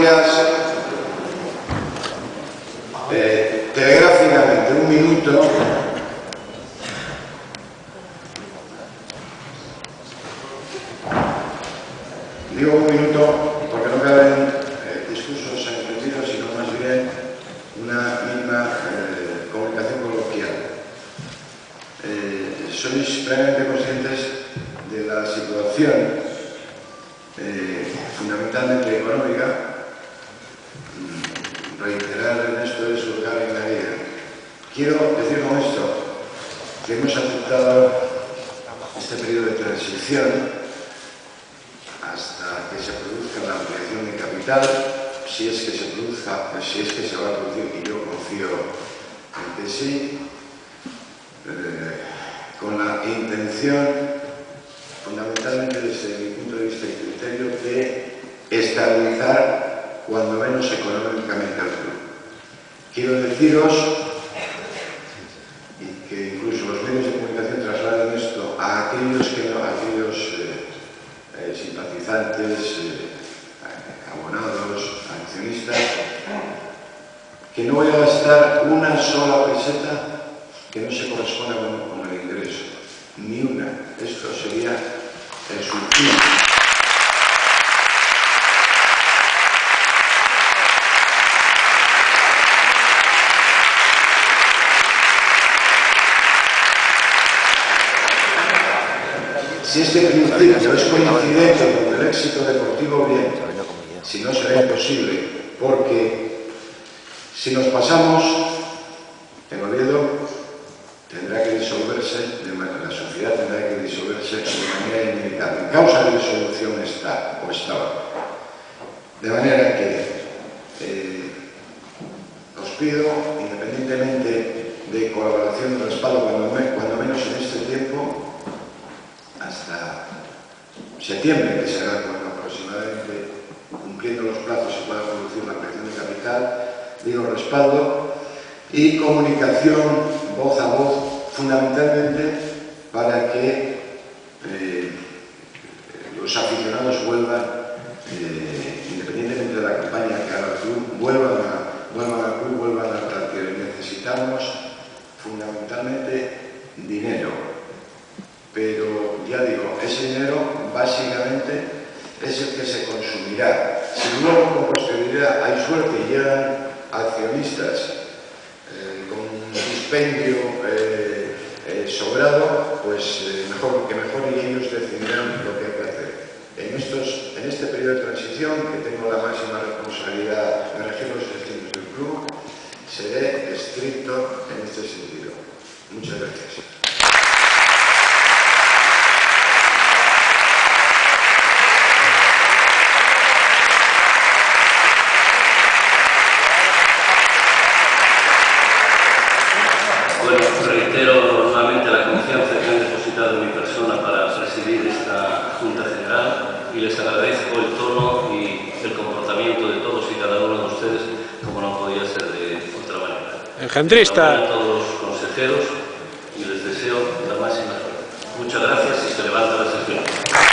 días. Telegráficamente, un minuto. Digo un minuto porque no caben discursos entendidos, sino más bien una misma comunicación coloquial. Sois plenamente conscientes de la situación fundamentalmente económica. Reiterar en esto es lugar en la vida. Quiero decir con esto que hemos aceptado este periodo de transición hasta que se produzca la ampliación de capital, si es que se produzca, si es que se va a producir, y yo confío en que sí, con la intención, fundamentalmente desde mi punto de vista y criterio, de estabilizar cuando menos económicamente al club. Quiero deciros, y que incluso los medios de comunicación trasladen esto a aquellos simpatizantes, abonados, accionistas, que no voy a gastar una sola peseta que no se corresponda con el ingreso, ni una. Esto sería el suicidio. Si este principio es coincidente con el éxito deportivo, bien. Si no, será imposible, porque si nos pasamos, en Oviedo tendrá que disolverse, la sociedad tendrá que disolverse de manera inevitable. En causa de disolución está, o estaba. De manera que os pido, independientemente de colaboración y respaldo, cuando menos en este tiempo, hasta septiembre, que será cuando aproximadamente, cumpliendo los plazos, se pueda producir la ampliación de capital, digo respaldo y comunicación voz a voz, fundamentalmente para que los aficionados vuelvan, independientemente de la campaña que haga el club, vuelvan al club, vuelvan al que necesitamos fundamentalmente dinero. Pero, ya digo, ese dinero básicamente es el que se consumirá. Si luego con posterioridad hay suerte y llegan accionistas con un dispendio sobrado, pues mejor y ellos decidirán lo que hay que hacer. En este periodo de transición, que tengo la máxima responsabilidad de regir los destinos del club, seré estricto en este sentido. Muchas gracias. Bueno, reitero nuevamente la confianza que han depositado en mi persona para presidir esta Junta General y les agradezco el tono y el comportamiento de todos y cada uno de ustedes, como no podía ser de otra manera. Engendrista. A todos los consejeros y les deseo la máxima suerte. Muchas gracias y se levanta la sesión.